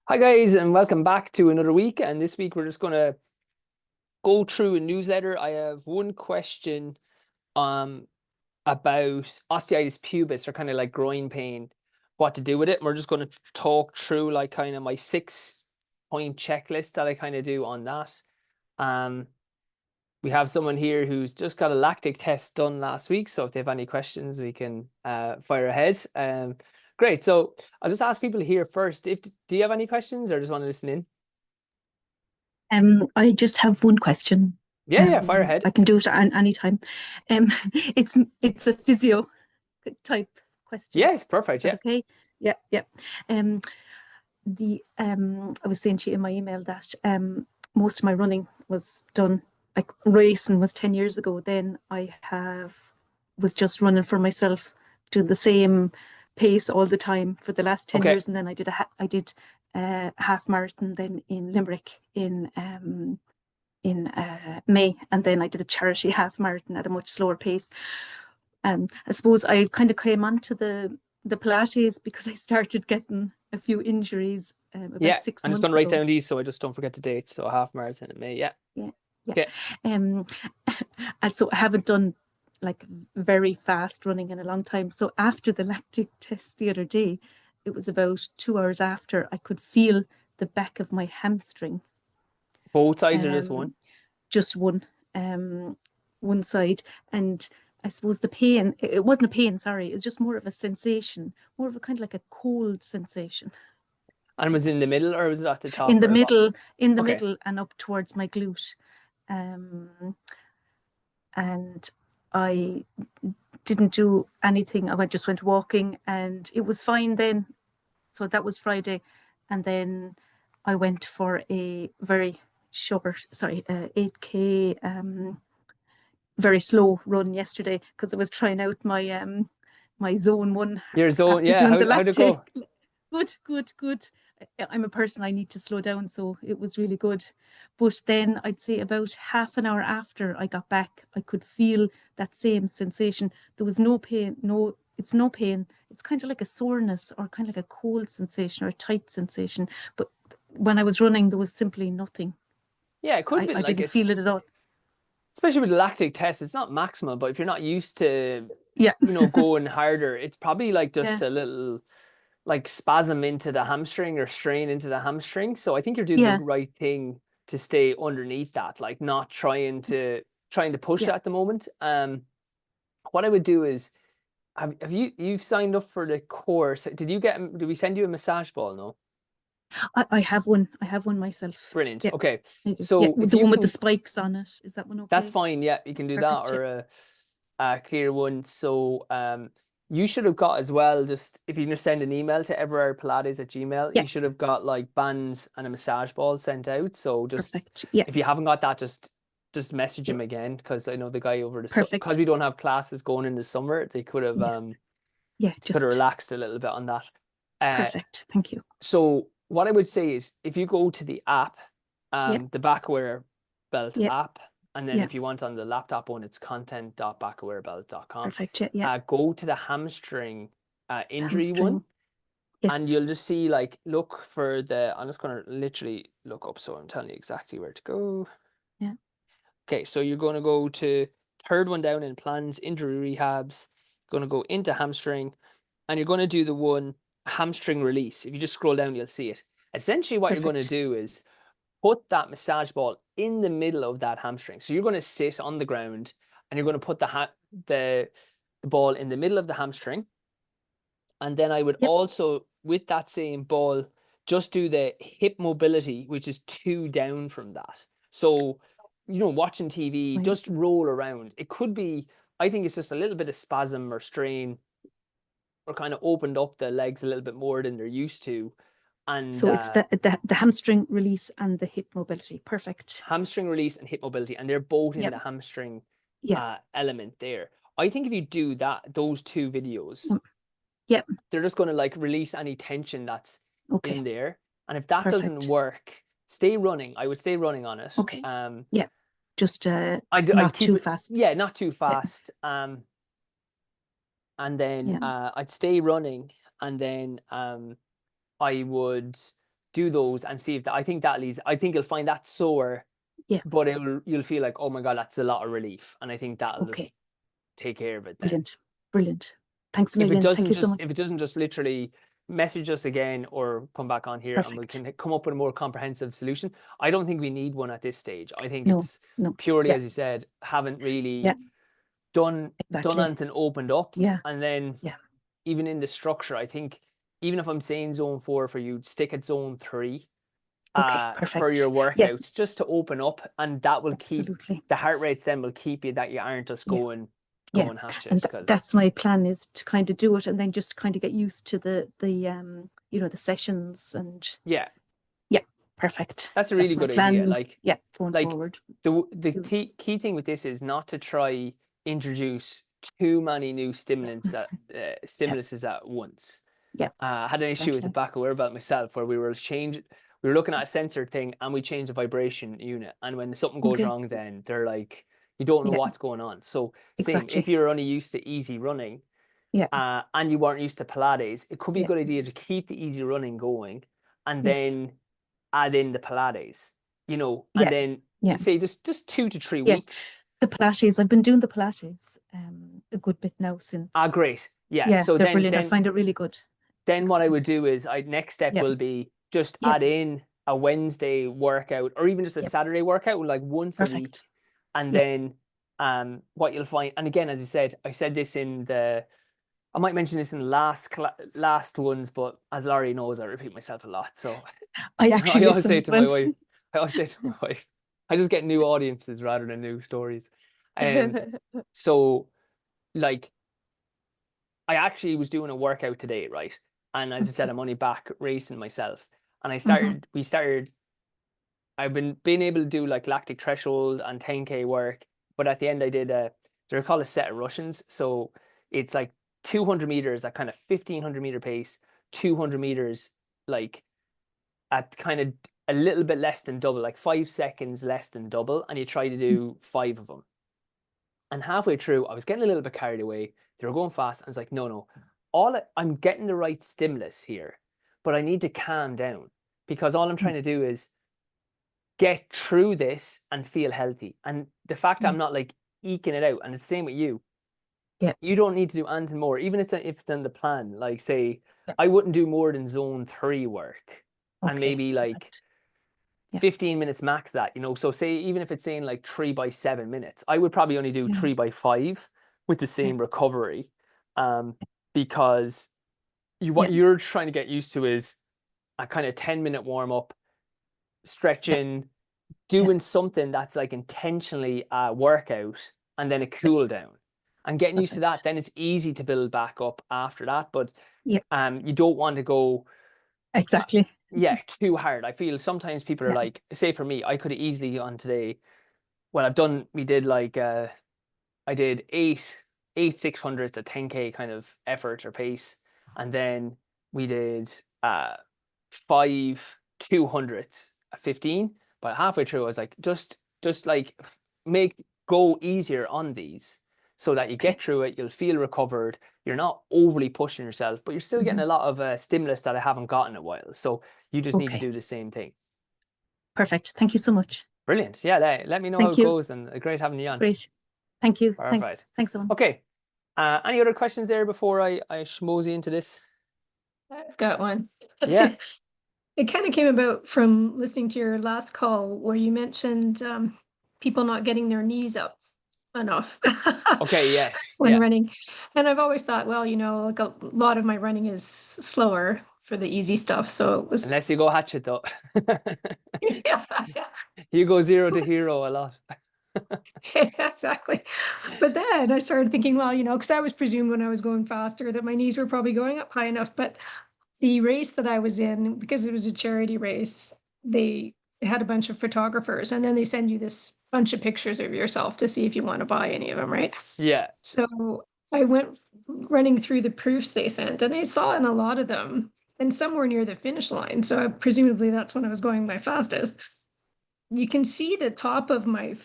Hi guys, and welcome back to another week. And this week we're just gonna go through a newsletter. I have one question um about osteitis pubis, or kind of like groin pain, what to do with it. And we're just gonna talk through like kind of my 6-point checklist that I kind of do on that. Um we have someone here who's just got a lactic test done last week, so if they have any questions, we can fire ahead. Great. So I'll just ask people here first. Do you have any questions or just want to listen in? I just have one question. Yeah, fire ahead. I can do it at any time. Um, it's a physio type question. Yes, Is perfect. that Yeah. okay? Yeah, yeah. Um, the I was saying to you in my email that most of my running was done, like racing was 10 years ago. Then I have was just running for myself, doing the same pace all the time for the last 10 Okay. years, and then I did half marathon then in Limerick in May, and then I did a charity half marathon at a much slower pace. I suppose I kind of came onto the Pilates because I started getting a few injuries Yeah. about six I'm just going months to write ago. down these so I just don't forget the dates. So a half marathon in May. Yeah. Yeah, yeah. Okay. Um, and so I haven't done like very fast running in a long time. So after the lactic test the other day, it was about 2 hours after I could feel the back of my hamstring. Both sides or just one? Um, just um one side, and I suppose the pain, it wasn't a pain, sorry, it's just more of a sensation, more of a kind of like a cold sensation And was it in the middle or was it at the in top the or bottom? middle, Okay. and up towards my glute. Um and I didn't do anything. I just went walking and it was fine then. So that was Friday, and then I went for a very short, sorry, 8K very slow run yesterday because I was trying out my zone one Your zone. after Yeah. doing the How'd it lactic. go? Good, good, good. I'm a person, I need to slow down, so it was really good. But then I'd say about half an hour after I got back, I could feel that same sensation. There was no pain, it's no pain. It's kind of like a soreness or kind of like a cold sensation or a tight sensation. But when I was running, there was simply nothing. Yeah, it could be I like didn't it's feel it at all. especially with the lactic test, it's not maximal, but if you're not used to, Yeah, going harder, it's probably like yeah, just a little like spasm into the hamstring or strain into the hamstring. So I think you're doing the yeah, right thing to stay underneath that, like not trying to push yeah. it at the moment. What I would do is have you've signed up for the course? Did we send you a massage ball? No. I have one. I have one myself. Brilliant. Yeah, Okay. I do. Yeah, So with if the you one with the can, spikes on it. Is that one that's okay? fine. Yeah, you can do that Perfect. Yeah. or a clear one. So you should have got as well, just if you just send an email to everardpilates at Gmail, Yeah. you should have got like bands and a massage ball sent out. So just Perfect. Yeah. if you haven't got that, just message Yeah. him again, because I know the guy over because Perfect. we don't have classes going in the summer, Yes. Yeah. they could have Just relaxed a little bit on that. Uh, perfect. Thank you. so what I would say is if you go to the app, Yeah. the Backaware Belt Yeah. app, and then Yeah. if you want on the laptop one, it's content.backawarebelt.com. Perfect. Yeah. Yeah. Go to the hamstring The injury one, hamstring. and Yes. you'll just see like look for the. I'm just gonna literally look up, so I'm telling you exactly where to go. Yeah. Okay, so you're gonna go to third one down in plans, injury rehabs. You're gonna go into hamstring, and you're gonna do the one hamstring release. If you just scroll down, you'll see it. Essentially, what you're gonna Perfect. do is put that massage ball in the middle of that hamstring. So you're going to sit on the ground and you're going to put the ball in the middle of the hamstring. And then I would Yep. also, with that same ball, just do the hip mobility, which is two down from that. So, watching TV, Fine. just roll around. It could be, I think it's just a little bit of spasm or strain, or kind of opened up the legs a little bit more than they're used to. And So it's the hamstring release and the hip mobility. Perfect. hamstring release and hip mobility, and they're both in Yep. the hamstring Yeah. element there. I think if you do those two videos, Mm. Yep. they're just going to like release any tension that's Okay. in there. And if that doesn't Perfect. work, stay running. I would stay running on it. Okay. Yeah. Just I'd not keep too it, fast. yeah, not too Yeah. fast. And then Yeah. I'd stay running, and then I would do those and see if that, I think that leads, I think you'll find that sore, Yeah. but you'll feel like, oh my God, that's a lot of relief. And I think that'll Okay. just take care of it then. Brilliant. Brilliant. Thanks a If it million. Thank doesn't you so much. if it doesn't just literally message us again or come back on here and we Perfect. can come up with a more comprehensive solution. I don't think we need one at this stage. I think No, it's no. purely, Yeah. as you said, haven't really Yeah. done Exactly. anything opened up. Yeah. And then Yeah. even in the structure, I think even if I'm saying zone 4 for you, stick at zone 3 Okay. for Perfect. your Yeah. workouts, just to open up, and that will keep Absolutely. the heart rates then will keep you, that you aren't just Yeah. going Yeah. hatchet. And Because that's my plan, is to kind of do it and then just kind of get used to the you know, the sessions. And yeah, perfect. that's a really my good idea. plan. Like, Yeah, going like forward. the Do key, this. key thing with this is not to try introduce too many new stimulants stimuluses at once. Yeah. I had an issue with the Exactly. back of wear belt myself, where we were looking at a sensor thing and we changed the vibration unit, and when something goes Okay. wrong, then they're like, you don't know Yeah. what's going on. So same, if Exactly. you're only used to easy running, Yeah. and you weren't used to Pilates, it could be a Yeah. good idea to keep the easy running going and Yes. then add in the Pilates, you know, Yeah. and then Yeah. say just 2 to 3 Yeah. weeks. The Pilates, I've been doing the Pilates a good bit now since. Great. Yeah. Yeah, So they're then, brilliant. I find it really good. then what I Excellent. would do is, next step Yeah. will be just Yeah. add in a Wednesday workout, or even just a Yeah. Saturday workout, like once a week. Perfect. And Yeah. then what you'll find, and again, as I said this in the, I might mention this in the last ones, but as Laurie knows, I repeat myself a lot. So I actually I always listen say as to my well. wife, I just get new audiences rather than new stories. So, like, I actually was doing a workout today, right? And as I said, I'm only back racing myself. And I've been able to do like lactic threshold and 10K work, but at the end I did they're called a set of Russians. So it's like 200 meters at kind of 1500 meter pace, 200 meters like at kind of a little bit less than double, like 5 seconds less than double, and you try to do 5 of them. And halfway through, I was getting a little bit carried away. They were going fast. I was like, no, I'm getting the right stimulus here, but I need to calm down, because all I'm trying to do is get through this and feel healthy. And the fact I'm not like eking it out, and it's the same with you. Yeah. You don't need to do anything more, even if it's in the plan. Like, say, Yeah. I wouldn't do more than zone 3 work, and Okay. maybe like Perfect. Yeah. 15 minutes max that, you know. So say, even if it's saying like 3 by 7 minutes, I would probably only do Yeah. 3 by 5 with the same recovery, because what you're trying to get used to is a kind of 10-minute warm up, stretching, doing something that's like intentionally a workout, and then a cool down, and getting used to that. Then it's easy to build back up after that. But Yeah. you don't want to go Exactly. too hard. I feel sometimes people are like, say for me, I could have easily on today, well, we did like I did 8 600s to 10K kind of effort or pace, and then we did 5 200s at 15. But halfway through, I was like, just like go easier on these, so that you get through it. You'll feel recovered. You're not overly pushing yourself, but you're still getting a lot of stimulus that I haven't gotten in a while. So you just need to do the same thing. Perfect. Thank you so much. Brilliant. Yeah, let me know how it goes, and great having you on. Great. Thank you. Perfect. Thanks so much. Okay. Any other questions there before I schmooze into this? I've got one. Yeah. It kind of came about from listening to your last call, where you mentioned people not getting their knees up enough. Okay, yes. When running. And I've always thought, well, you know, like a lot of my running is slower for the easy stuff. So it was... Unless you go hatchet though. Yeah. You go 0 to hero a lot. Exactly. But then I started thinking, well, you know, because I was presumed when I was going faster that my knees were probably going up high enough. But the race that I was in, because it was a charity race, they had a bunch of photographers, and then they send you this bunch of pictures of yourself to see if you want to buy any of them, right? Yeah. So I went running through the proofs they sent, and I saw in a lot of them, and some were near the finish line. So presumably that's when I was going my fastest. You can see the top of my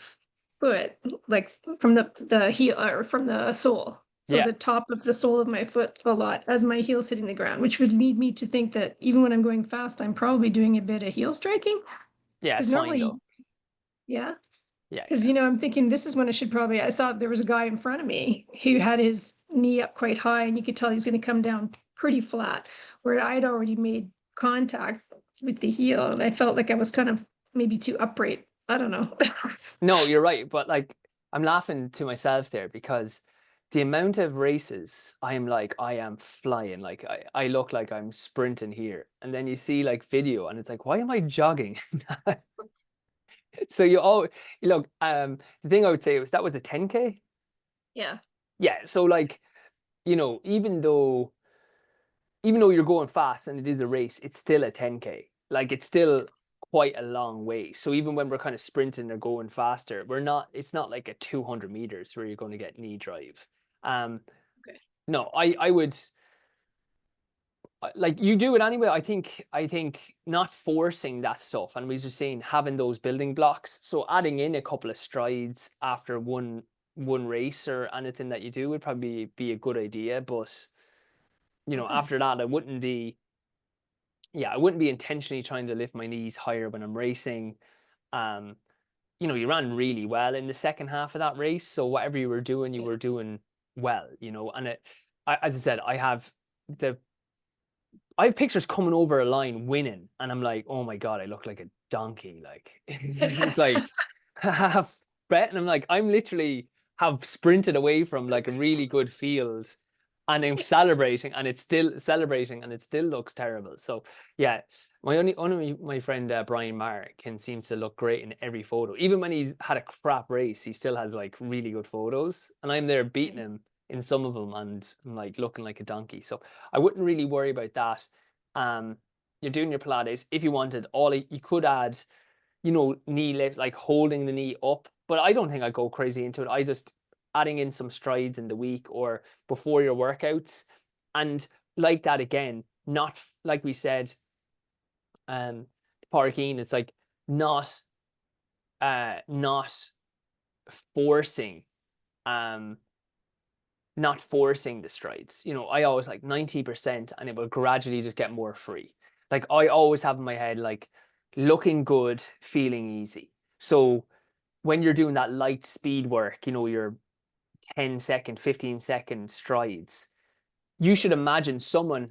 foot, like from the heel or from the sole. So Yeah. the top of the sole of my foot a lot as my heel's hitting the ground, which would lead me to think that even when I'm going fast, I'm probably doing a bit of heel striking. Yeah, Because it's fine normally, though. yeah. Yeah, Because, I'm thinking this is when I should probably, I saw there was a guy in front of me who had his knee up quite high and you could tell he was going to come down pretty flat, where I'd already made contact with the heel and I felt like I was kind of maybe too upright. I don't know. no, you're right. But like, I'm laughing to myself there because the amount of races I'm like, I am flying. Like, I look like I'm sprinting here. And then you see like video and it's like, why am I jogging? So look, the thing I would say was that was a 10K. Yeah. Yeah. So like, even though you're going fast and it is a race, it's still a 10K. Like it's still quite a long way. So even when we're kind of sprinting or going faster, it's not like a 200 meters where you're going to get knee drive. Okay. No, I would like you do it anyway. I think not forcing that stuff. And we were just saying having those building blocks. So adding in a couple of strides after one race or anything that you do would probably be a good idea. But Okay. after that, I wouldn't be intentionally trying to lift my knees higher when I'm racing. You ran really well in the second half of that race. So whatever you were doing, you were doing well, and as I said, I have pictures coming over a line winning and I'm like, oh my God, I look like a donkey. Like it's like Brett, and I'm like, I'm literally have sprinted away from like a really good field and I'm celebrating and it's still looks terrible. So yeah, my friend Brian Marr seems to look great in every photo. Even when he's had a crap race, he still has like really good photos. And I'm there beating him in some of them and I'm like looking like a donkey. So I wouldn't really worry about that. You're doing your Pilates. If you wanted, you could add, knee lifts, like holding the knee up. But I don't think I go crazy into it. I just adding in some strides in the week or before your workouts. And like that again, not like we said, parking, it's like not forcing not forcing the strides. I always like 90% and it will gradually just get more free. Like I always have in my head, like looking good, feeling easy. So when you're doing that light speed work, your 10-second, 15-second strides, you should imagine someone,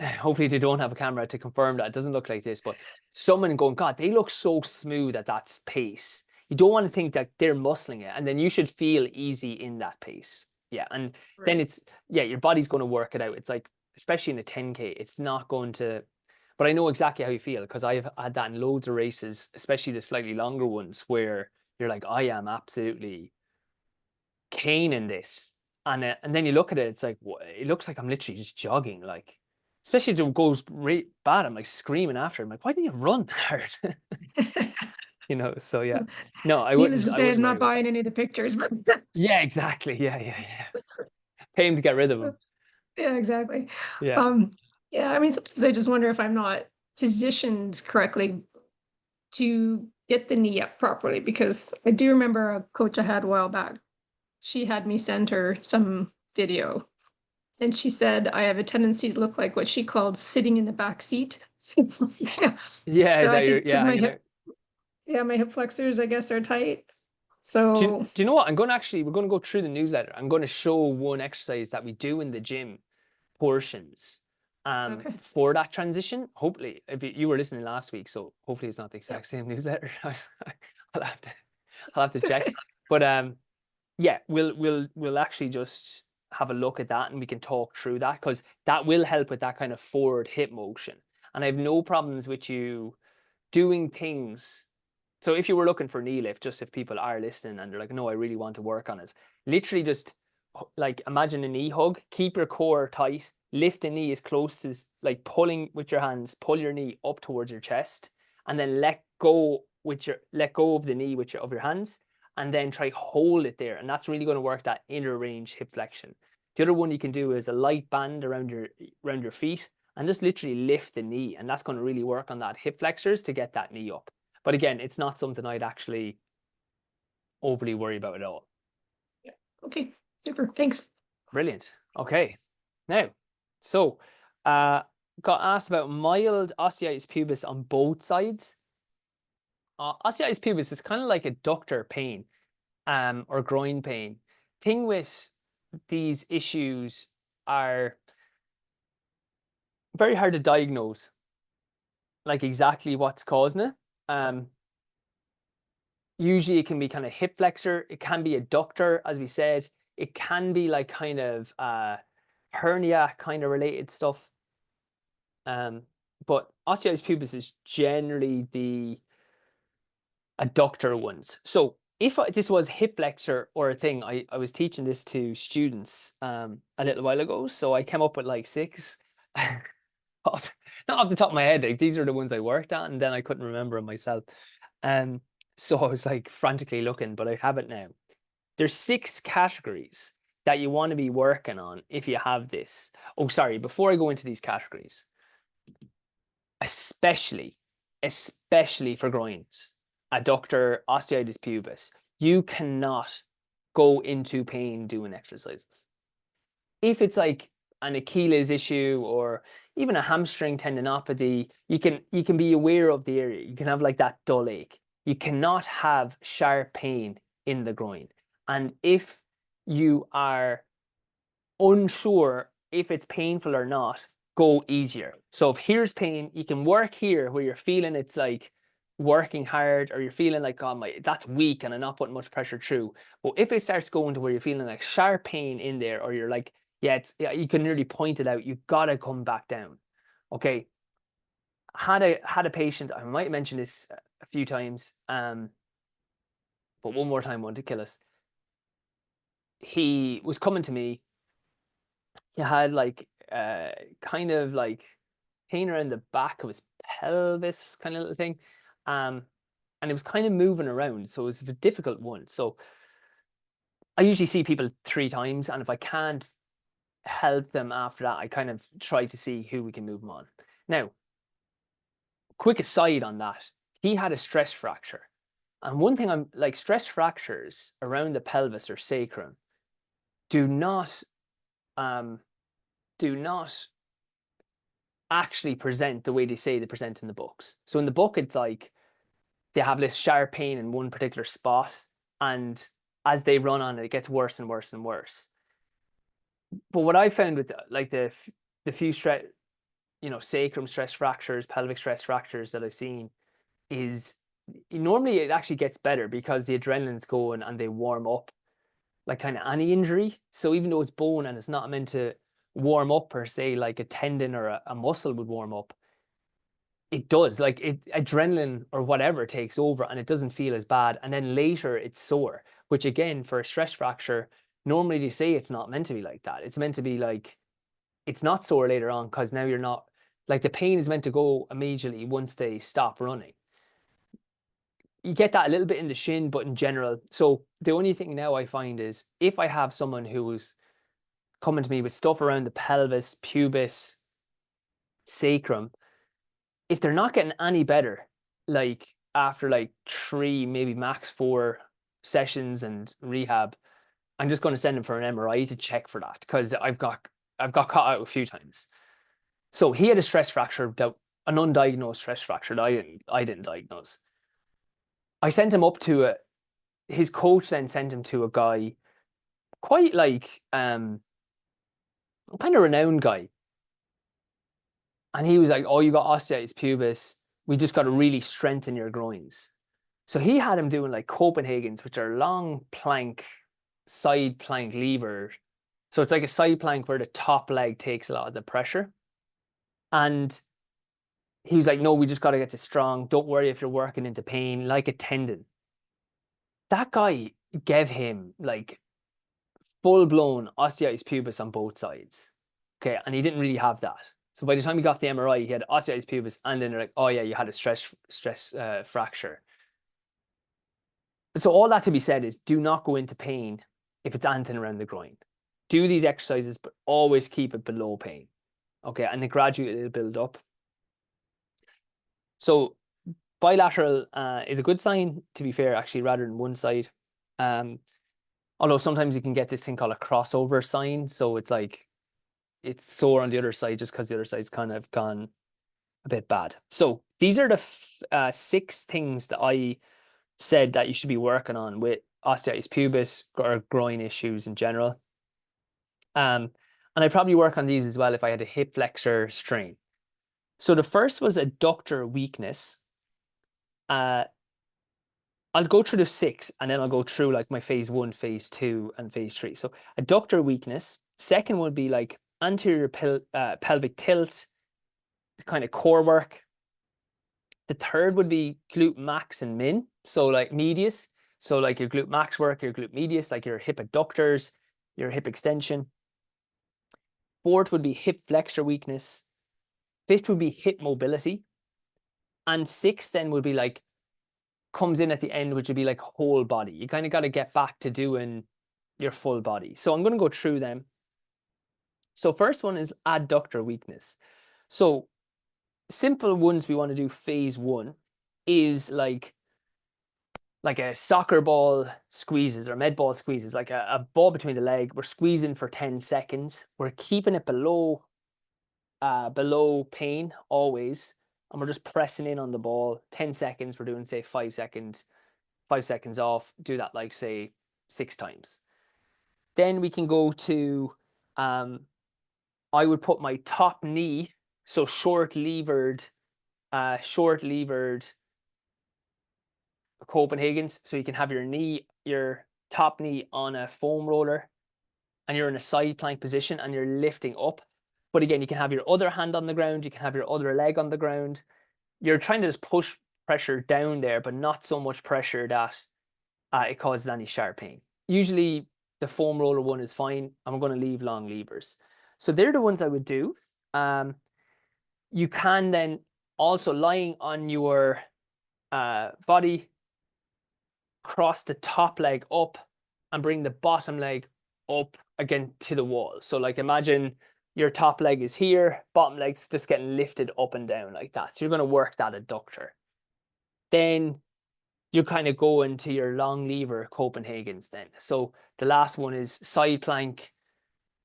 hopefully they don't have a camera to confirm that it doesn't look like this, but someone going, God, they look so smooth at that pace. You don't want to think that they're muscling it. And then you should feel easy in that pace. Yeah. And then your body's going to work it out. It's like, especially in a 10K, it's not going to, but I know exactly how you feel because I've had that in loads of races, especially the slightly longer ones where you're like, I am absolutely caning this. And then you look at it, it's like, it looks like I'm literally just jogging. Like, especially if it goes really bad, I'm like screaming after. I'm like, why didn't you run hard? So yeah. No, I Needless to say, wouldn't I'm worry not about buying that. any of the pictures, but Yeah, exactly. Yeah. Pay him to get rid of them. yeah, exactly. Yeah. Yeah, I mean, sometimes I just wonder if I'm not positioned correctly to get the knee up properly, because I do remember a coach I had a while back. She had me send her some video and she said I have a tendency to look like what she called sitting in the back seat. Yeah. Yeah, So I think because hanging out. my hip flexors, I guess, are tight. Do So you know what? we're going to go through the newsletter. I'm going to show one exercise that we do in the gym portions okay. for that transition. Hopefully, if you were listening last week, so hopefully it's not the exact same newsletter. I'll have to check. But yeah, we'll actually just have a look at that and we can talk through that because that will help with that kind of forward hip motion. And I have no problems with you doing things. So if you were looking for knee lift, just if people are listening and they're like, no, I really want to work on it, literally just like imagine a knee hug, keep your core tight, lift the knee as close as like pulling with your hands, pull your knee up towards your chest, and then let go of the knee of your hands, and then try hold it there. And that's really going to work that inner range hip flexion. The other one you can do is a light band around your feet and just literally lift the knee. And that's going to really work on that hip flexors to get that knee up. But again, it's not something I'd actually overly worry about at all. Yeah. Okay. Super. Thanks. Brilliant. Okay. Now, so got asked about mild osteitis pubis on both sides. Osteitis pubis is kind of like adductor pain, or groin pain. Thing with these issues are very hard to diagnose, like exactly what's causing it. Usually it can be kind of hip flexor, it can be adductor, as we said, it can be like kind of hernia kind of related stuff. But osteitis pubis is generally the adductor ones. So if this was hip flexor or a thing, I was teaching this to students a little while ago, so I came up with like 6. Not off the top of my head, like these are the ones I worked on, and then I couldn't remember them myself. So I was like frantically looking, but I have it now. There's 6 categories that you want to be working on if you have this. Oh, sorry, before I go into these categories, especially for groins, adductor, osteitis pubis, you cannot go into pain doing exercises. If it's like an Achilles issue or even a hamstring tendinopathy, you can be aware of the area. You can have like that dull ache. You cannot have sharp pain in the groin. And if you are unsure if it's painful or not, go easier. So if here's pain, you can work here where you're feeling it's like working hard, or you're feeling like, oh my, that's weak and I'm not putting much pressure through. But if it starts going to where you're feeling like sharp pain in there, or you're like, yeah, you can nearly point it out, you gotta come back down. Okay. Had a patient, I might mention this a few times, but one more time won't kill us. He was coming to me. He had like kind of like pain around the back of his pelvis, kind of little thing, and it was kind of moving around, so it was a difficult one. So I usually see people 3 times, and if I can't help them after that, I kind of try to see who we can move them on. Now, quick aside on that, he had a stress fracture, and one thing I'm like, stress fractures around the pelvis or sacrum do not actually present the way they say they present in the books. So in the book, it's like they have this sharp pain in one particular spot, and as they run on it, it gets worse and worse and worse. But what I found with like the few stress, sacrum stress fractures, pelvic stress fractures that I've seen, is normally it actually gets better because the adrenaline's going and they warm up, like kind of any injury. So even though it's bone and it's not meant to warm up per se, like a tendon or a muscle would warm up, it does. Like adrenaline or whatever takes over, and it doesn't feel as bad. And then later it's sore, which again, for a stress fracture, normally they say it's not meant to be like that. It's meant to be like, it's not sore later on, because now you're not, like, the pain is meant to go immediately once they stop running. You get that a little bit in the shin, but in general. So the only thing now I find is if I have someone who's coming to me with stuff around the pelvis, pubis, sacrum, if they're not getting any better, like after like 3, maybe max 4 sessions and rehab, I'm just going to send them for an MRI to check for that, because I've got caught out a few times. So he had a stress fracture, an undiagnosed stress fracture that I didn't diagnose. I sent him up to his coach then sent him to a guy, quite like kind of renowned guy. And he was like, oh, you got osteitis pubis. We just got to really strengthen your groins. So he had him doing like Copenhagen's, which are long plank, side plank lever. So it's like a side plank where the top leg takes a lot of the pressure. And he was like, no, we just got to get this strong. Don't worry if you're working into pain, like a tendon. That guy gave him like full-blown osteitis pubis on both sides. Okay, and he didn't really have that. So by the time he got the MRI, he had osteitis pubis, and then they're like, oh yeah, you had a stress fracture. So all that to be said is, do not go into pain if it's anything around the groin. Do these exercises, but always keep it below pain. Okay, and then gradually it'll build up. So bilateral is a good sign, to be fair, actually, rather than one side. Although sometimes you can get this thing called a crossover sign. So it's like, it's sore on the other side just because the other side's kind of gone a bit bad. So these are the 6 things that I said that you should be working on with osteitis pubis or groin issues in general. And I'd probably work on these as well if I had a hip flexor strain. So the first was adductor weakness. I'll go through the 6 and then I'll go through like my phase 1, phase 2, and phase 3. So adductor weakness. Second would be like anterior pelvic tilt, kind of core work. The third would be glute max and min. So like medius. So like your glute max work, your glute medius, like your hip adductors, your hip extension. Fourth would be hip flexor weakness. Fifth would be hip mobility. And 6th then would be like, comes in at the end, which would be like whole body. You kind of got to get back to doing your full body. So I'm going to go through them. So first one is adductor weakness. So simple ones we want to do phase 1 is like a soccer ball squeezes or med ball squeezes, like a ball between the leg. We're squeezing for 10 seconds. We're keeping it below pain always. And we're just pressing in on the ball. 10 seconds, we're doing say 5 seconds, 5 seconds off. Do that like say 6 times. Then we can go to, I would put my top knee, so short levered Copenhagen's. So you can have your top knee on a foam roller and you're in a side plank position and you're lifting up. But again, you can have your other hand on the ground. You can have your other leg on the ground. You're trying to just push pressure down there, but not so much pressure that it causes any sharp pain. Usually the foam roller one is fine. I'm going to leave long levers. So they're the ones I would do. You can then also, lying on your body, cross the top leg up and bring the bottom leg up again to the wall. So like imagine your top leg is here, bottom leg's just getting lifted up and down like that. So you're going to work that adductor. Then you kind of go into your long lever Copenhagen's then. So the last one is side plank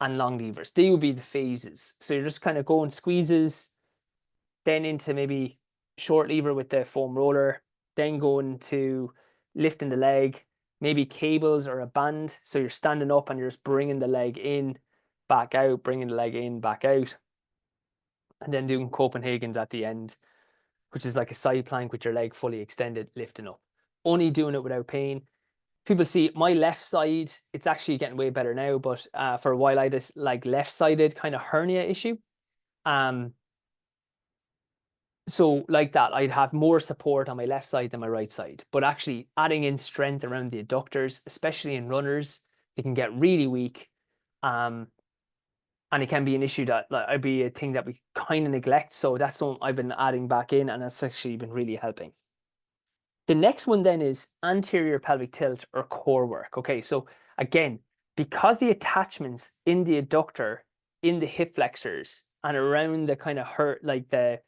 and long levers. They would be the phases. So you're just kind of going squeezes, then into maybe short lever with the foam roller, then going to lifting the leg, maybe cables or a band. So you're standing up and you're just bringing the leg in, back out, bringing the leg in, back out. And then doing Copenhagen's at the end, which is like a side plank with your leg fully extended, lifting up. Only doing it without pain. People see my left side, it's actually getting way better now, but for a while I had this like left-sided kind of hernia issue. So like that, I'd have more support on my left side than my right side. But actually adding in strength around the adductors, especially in runners, they can get really weak. And it can be an issue that like, it'd be a thing that we kind of neglect. So that's something I've been adding back in, and that's actually been really helping. The next one then is anterior pelvic tilt or core work. Okay, so again, because the attachments in the adductor, in the hip flexors, and around the kind of like the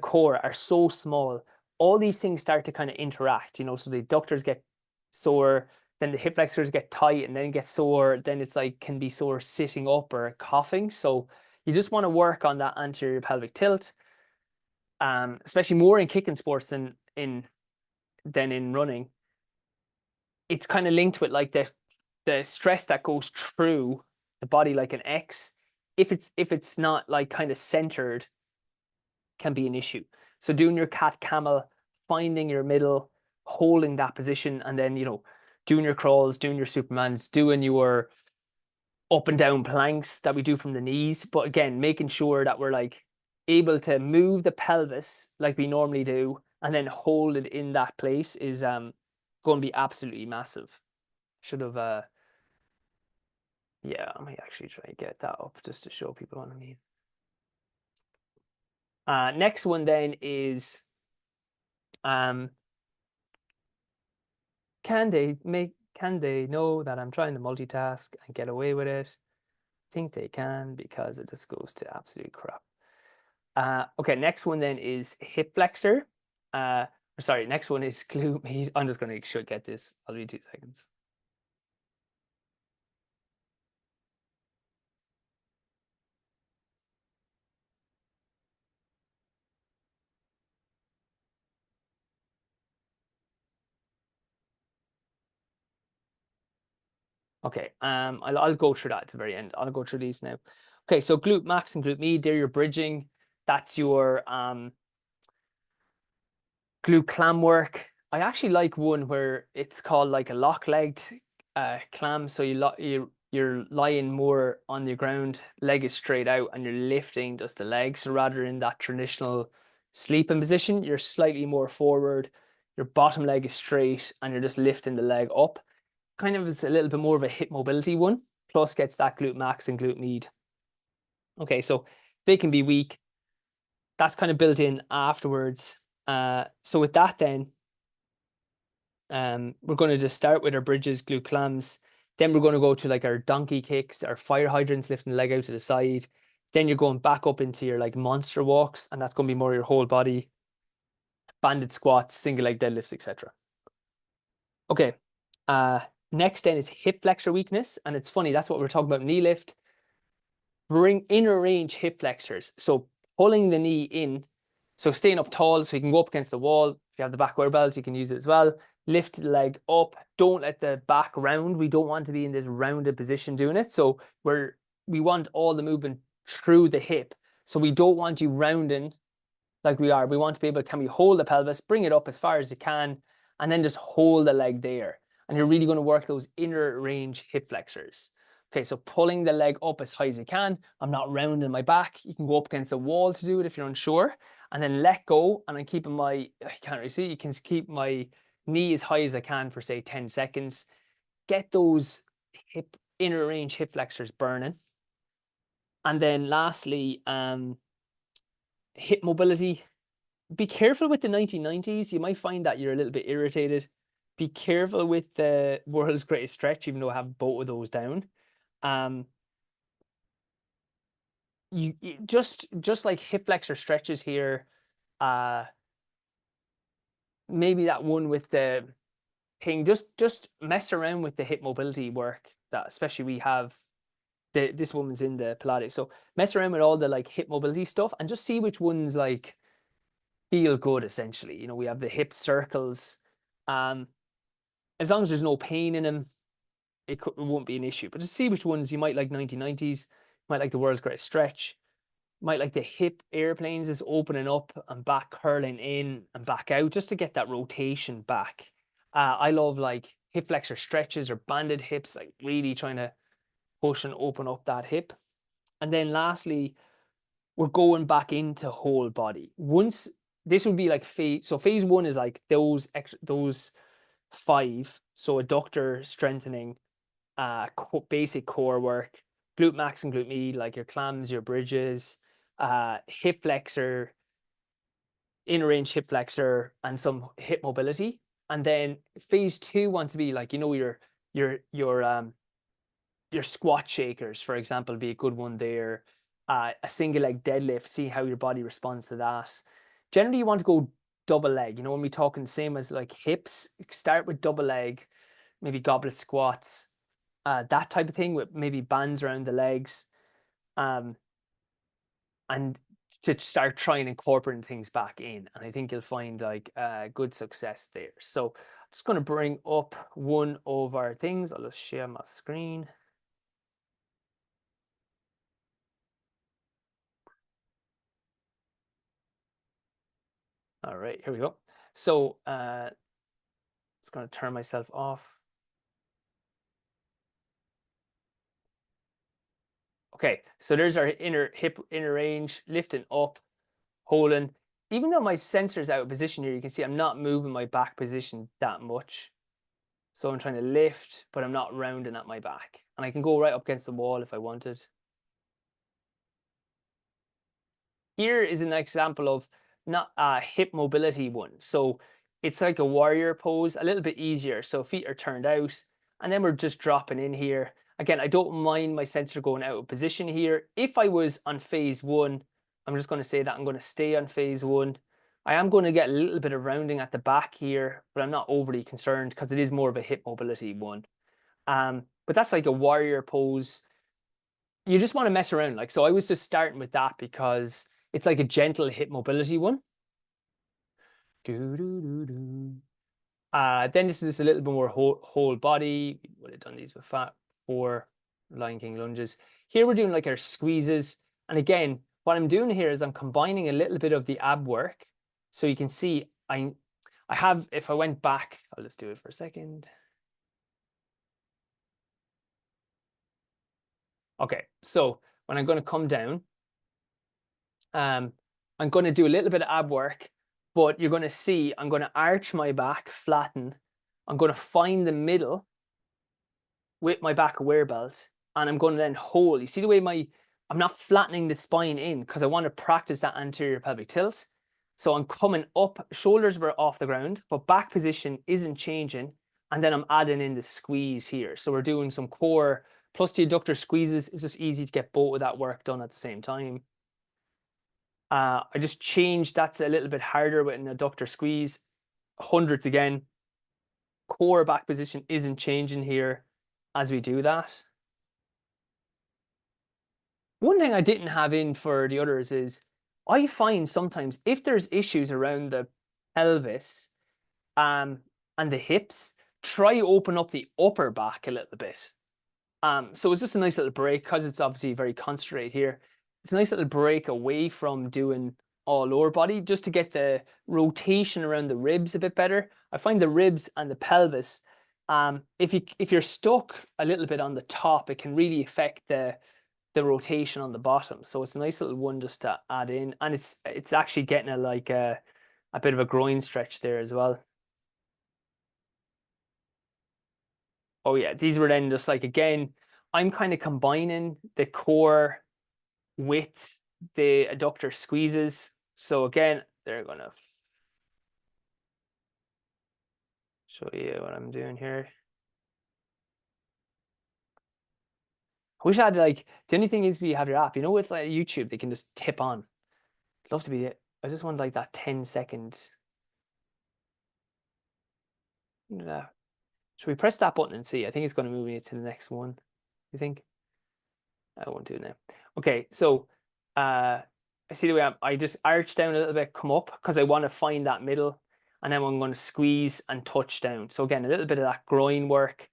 core are so small, all these things start to kind of interact, you know, so the adductors get sore, then the hip flexors get tight and then get sore, then it's like can be sore sitting up or coughing. So you just want to work on that anterior pelvic tilt, especially more in kicking sports than in running. It's kind of linked with like the stress that goes through the body like an X. If it's not like kind of centered, can be an issue. So doing your cat camel, finding your middle, holding that position, and then, you know, doing your crawls, doing your Supermans, doing your up and down planks that we do from the knees. But again, making sure that we're like able to move the pelvis like we normally do and then hold it in that place is going to be absolutely massive. Should have yeah, I might actually try and get that up just to show people what I mean. Next one then is can they know that I'm trying to multitask and get away with it? I think they can, because it just goes to absolute crap. Okay, next one then is hip flexor. Sorry, next one is glute med. I'm just going to get this. I'll be 2 seconds. Okay, I'll go through that at the very end. I'll go through these now. Okay, so glute max and glute med, they're your bridging. That's your glute clam work. I actually like one where it's called like a lock-legged clam. So you're lying more on the ground, leg is straight out, and you're lifting just the legs. So rather than that traditional sleeping position, you're slightly more forward. Your bottom leg is straight, and you're just lifting the leg up. Kind of is a little bit more of a hip mobility one, plus gets that glute max and glute med. Okay, so they can be weak. That's kind of built in afterwards. So with that then, we're going to just start with our bridges, glute clams. Then we're going to go to like our donkey kicks, our fire hydrants, lifting the leg out to the side. Then you're going back up into your like monster walks, and that's going to be more your whole body, banded squats, single leg deadlifts, etc. Okay. Next then is hip flexor weakness, and it's funny, that's what we're talking about knee lift. Bring inner range hip flexors, so pulling the knee in, so staying up tall so you can go up against the wall. If you have the back wear belt, you can use it as well. Lift the leg up, don't let the back round. We don't want to be in this rounded position doing it, so we want all the movement through the hip, so we don't want you rounding like we are. We want to be able to, can we hold the pelvis, bring it up as far as you can, and then just hold the leg there. And you're really going to work those inner range hip flexors. Okay, so pulling the leg up as high as you can. I'm not rounding my back. You can go up against the wall to do it if you're unsure. And then let go. And I'm keeping I can't really see, you can keep my knee as high as I can for say 10 seconds. Get those inner range hip flexors burning. And then lastly, hip mobility. Be careful with the 1990s. You might find that you're a little bit irritated. Be careful with the world's greatest stretch, even though I have both of those down. You just like hip flexor stretches here. Maybe that one with the thing. Just mess around with the hip mobility work. That especially we have. This woman's in the Pilates, so mess around with all the like hip mobility stuff and just see which ones like feel good. Essentially, we have the hip circles. As long as there's no pain in them, it won't be an issue. But just see which ones you might like. 1990s, might like the world's greatest stretch, might like the hip airplanes is opening up and back curling in and back out, just to get that rotation back. I love like hip flexor stretches or banded hips, like really trying to push and open up that hip. And then lastly, we're going back into whole body. Once this would be like phase one is like those 5. So adductor strengthening, basic core work, glute max and glute med, like your clams, your bridges, hip flexor, inner range hip flexor, and some hip mobility. And then phase 2 wants to be like, your squat shakers, for example, be a good one there. A single leg deadlift, see how your body responds to that. Generally, you want to go double leg. When we're talking same as like hips, start with double leg, maybe goblet squats, that type of thing with maybe bands around the legs, and to start trying incorporating things back in. And I think you'll find like good success there. So I'm just going to bring up one of our things. I'll just share my screen. All right, here we go. So it's going to turn myself off. Okay, so there's our inner range, lifting up, holding. Even though my sensor's out of position here, you can see I'm not moving my back position that much. So I'm trying to lift, but I'm not rounding at my back. And I can go right up against the wall if I wanted. Here is an example of not a hip mobility one. So it's like a warrior pose, a little bit easier. So feet are turned out, and then we're just dropping in here. Again, I don't mind my sensor going out of position here. If I was on phase 1, I'm just going to say that I'm going to stay on phase 1. I am going to get a little bit of rounding at the back here, but I'm not overly concerned because it is more of a hip mobility one. But that's like a warrior pose. You just want to mess around. So I was just starting with that because it's like a gentle hip mobility one. Then this is a little bit more whole body. We would have done these 4 Lion King lunges. Here we're doing like our squeezes. And again, what I'm doing here is I'm combining a little bit of the ab work. So you can see I have, if I went back, I'll just do it for a second. Okay, so when I'm going to come down, I'm going to do a little bit of ab work, but you're going to see I'm going to arch my back, flatten. I'm going to find the middle with my back aware belt, and I'm going to then hold. You see the way I'm not flattening the spine in because I want to practice that anterior pelvic tilt. So I'm coming up, shoulders were off the ground, but back position isn't changing. And then I'm adding in the squeeze here. So we're doing some core plus the adductor squeezes. It's just easy to get both of that work done at the same time. I just changed, that's a little bit harder with an adductor squeeze. Hundreds again. Core back position isn't changing here as we do that. One thing I didn't have in for the others is I find sometimes if there's issues around the pelvis and the hips, try open up the upper back a little bit. So it's just a nice little break because it's obviously very concentrated here. It's a nice little break away from doing all lower body just to get the rotation around the ribs a bit better. I find the ribs and the pelvis, if you're stuck a little bit on the top, it can really affect the rotation on the bottom. So it's a nice little one just to add in, and it's actually getting a bit of a groin stretch there as well. Oh yeah, these were then just like, again, I'm kind of combining the core with the adductor squeezes. So again, they're gonna show you what I'm doing here. I wish I had like, the only thing is we have your app, you know, with like YouTube, they can just tip on. I'd love to be it. I just want like that 10 seconds. Should we press that button and see? I think it's going to move me to the next one. You think? I won't do it now. Okay, so I see the way I just arch down a little bit, come up because I want to find that middle, and then I'm going to squeeze and touch down. So again, a little bit of that groin work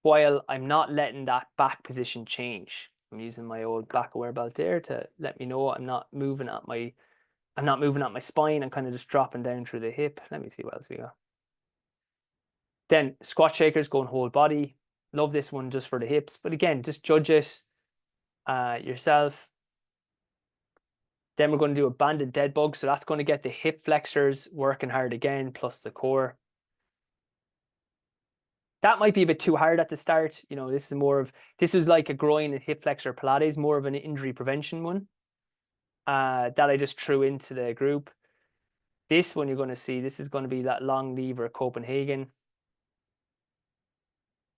while I'm not letting that back position change. I'm using my old back aware belt there to let me know I'm not moving at my spine. I'm kind of just dropping down through the hip. Let me see what else we got. Then squat shakers, go and whole body. Love this one just for the hips. But again, just judge it yourself. Then we're going to do a banded dead bug. So that's going to get the hip flexors working hard again, plus the core. That might be a bit too hard at the start. You know, this was like a groin and hip flexor Pilates, more of an injury prevention one that I just threw into the group. This one you're going to see, this is going to be that long lever Copenhagen.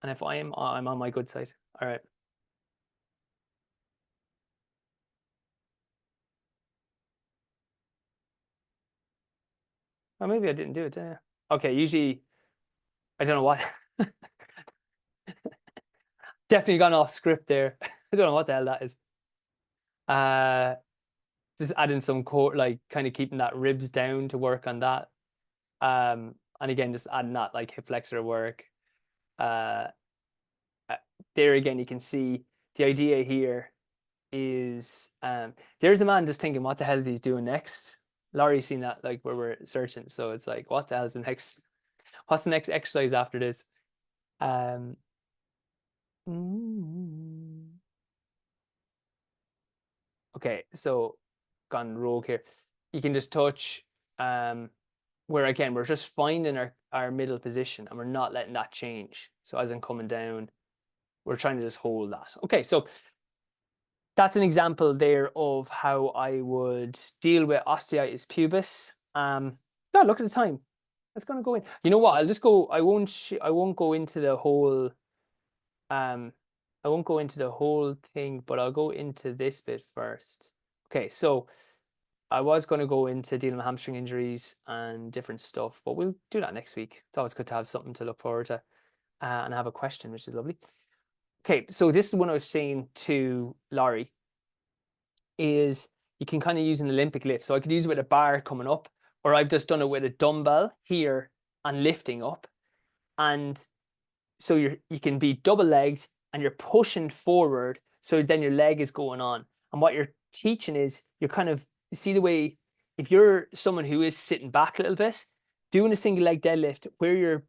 And if I'm on my good side. All right. Or maybe I didn't do it. Okay, usually, I don't know what. Definitely gone off script there. I don't know what the hell that is. Just adding some core, like kind of keeping that ribs down to work on that. And again, just adding that like hip flexor work. There again, you can see the idea here is there's a man just thinking, what the hell is he doing next? Laurie's seen that like where we're searching, so it's like, what the hell is the next? What's the next exercise after this? Okay, so gone rogue here. You can just touch where again we're just finding our middle position and we're not letting that change. So as I'm coming down, we're trying to just hold that. Okay, so that's an example there of how I would deal with osteitis pubis. God, look at the time. It's gonna go in. You know what? I'll just go. I won't go into the whole. I won't go into the whole thing, but I'll go into this bit first. Okay, so I was going to go into dealing with hamstring injuries and different stuff, but we'll do that next week. It's always good to have something to look forward to, and have a question, which is lovely. Okay, so this is what I was saying to Laurie, is you can kind of use an Olympic lift. So I could use it with a bar coming up, or I've just done it with a dumbbell here and lifting up. And so you can be double-legged, and you're pushing forward, so then your leg is going on. And what you're teaching is you're kind of, you see the way, if you're someone who is sitting back a little bit, doing a single leg deadlift where you're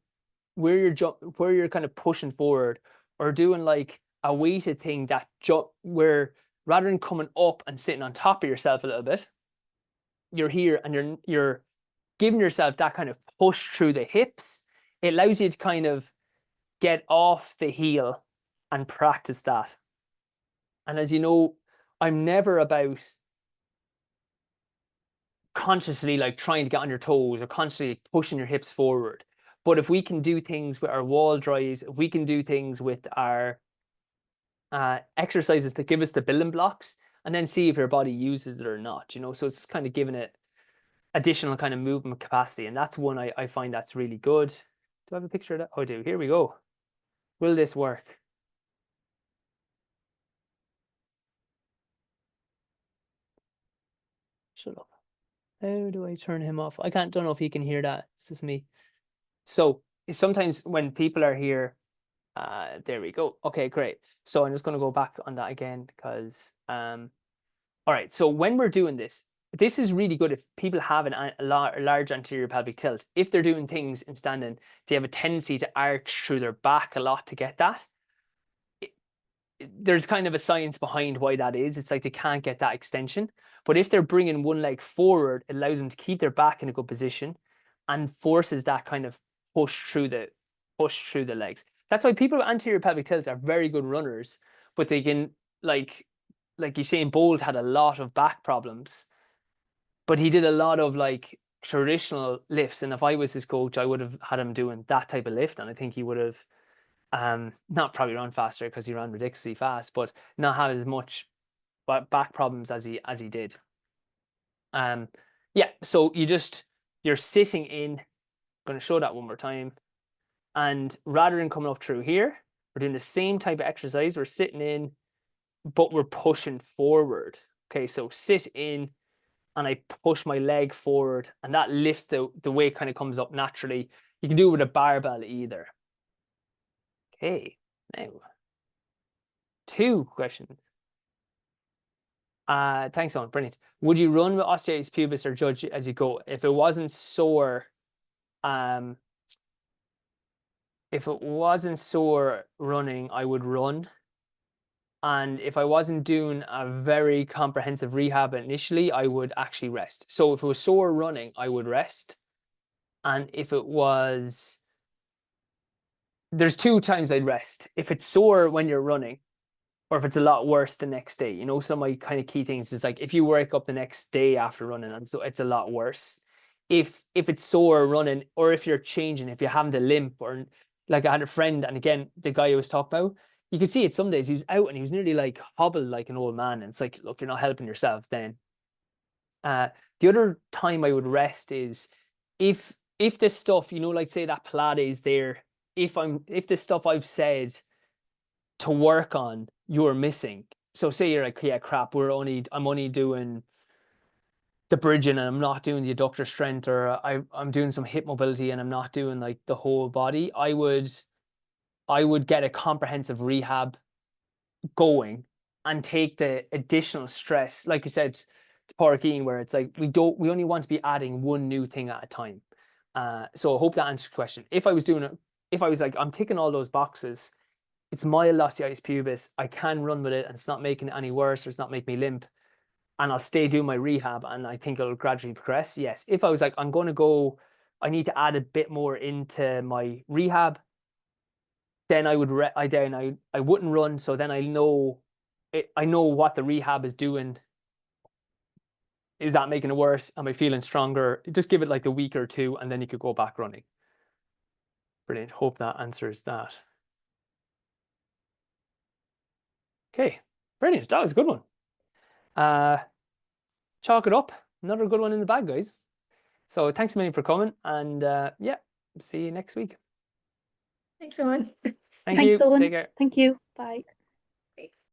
kind of pushing forward, or doing like a weighted thing that jump where rather than coming up and sitting on top of yourself a little bit, you're here and you're giving yourself that kind of push through the hips. It allows you to kind of get off the heel and practice that. And as you know, I'm never about consciously like trying to get on your toes or constantly pushing your hips forward. But if we can do things with our wall drives, if we can do things with our exercises that give us the building blocks, and then see if your body uses it or not, you know, so it's kind of giving it additional kind of movement capacity. And that's one I find that's really good. Do I have a picture of that? Oh, I do. Here we go. Will this work? Shut up. How do I turn him off? Don't know if he can hear that. It's just me. So sometimes when people are here, there we go. Okay, great. So I'm just going to go back on that again because, all right. So when we're doing this, this is really good if people have a large anterior pelvic tilt. If they're doing things in standing, they have a tendency to arch through their back a lot to get that. There's kind of a science behind why that is. It's like they can't get that extension. But if they're bringing one leg forward, it allows them to keep their back in a good position and forces that kind of push through the legs. That's why people with anterior pelvic tilts are very good runners, but they can, like Usain Bolt had a lot of back problems, but he did a lot of like traditional lifts. And if I was his coach, I would have had him doing that type of lift. And I think he would have not probably run faster because he ran ridiculously fast, but not have as much back problems as he did. Yeah, so you're sitting in. I'm going to show that one more time. And rather than coming up through here, we're doing the same type of exercise. We're sitting in, but we're pushing forward. Okay, so sit in and I push my leg forward, and that lifts the weight kind of comes up naturally. You can do it with a barbell either. Okay, now 2 questions. Thanks, Owen. Brilliant. Would you run with osteitis pubis or judge as you go? If it wasn't sore, running, I would run. And if I wasn't doing a very comprehensive rehab initially, I would actually rest. So if it was sore running, I would rest. And if it was, there's 2 times I'd rest. If it's sore when you're running, or if it's a lot worse the next day. You know, some of my kind of key things is like if you wake up the next day after running, and so it's a lot worse. If it's sore running, or if you're changing, if you're having to limp, or like I had a friend, and again, the guy I was talking about, you could see it some days he was out and he was nearly like hobbled like an old man. And it's like, look, you're not helping yourself then. The other time I would rest is if this stuff, you know, like say that Pilates there, if the stuff I've said to work on, you're missing. So say you're like, yeah, crap, I'm only doing the bridging and I'm not doing the adductor strength, or I'm doing some hip mobility and I'm not doing like the whole body. I would get a comprehensive rehab going and take the additional stress, like you said to Pádraig Ian, where it's like we only want to be adding one new thing at a time. So I hope that answers your question. If I was like, I'm ticking all those boxes, it's mild osteitis pubis, I can run with it and it's not making it any worse, or it's not making me limp, and I'll stay doing my rehab and I think it'll gradually progress. Yes. If I was like, I need to add a bit more into my rehab, then I wouldn't run. So then I know what the rehab is doing. Is that making it worse? Am I feeling stronger? Just give it like a week or 2 and then you could go back running. Brilliant. Hope that answers that. Okay, brilliant. That was a good one. Chalk it up. Another good one in the bag, guys. So thanks a million for coming, and yeah, see you next week. Thanks, Owen. Thanks, Thanks, you. Owen. Take care. Thank you. Bye.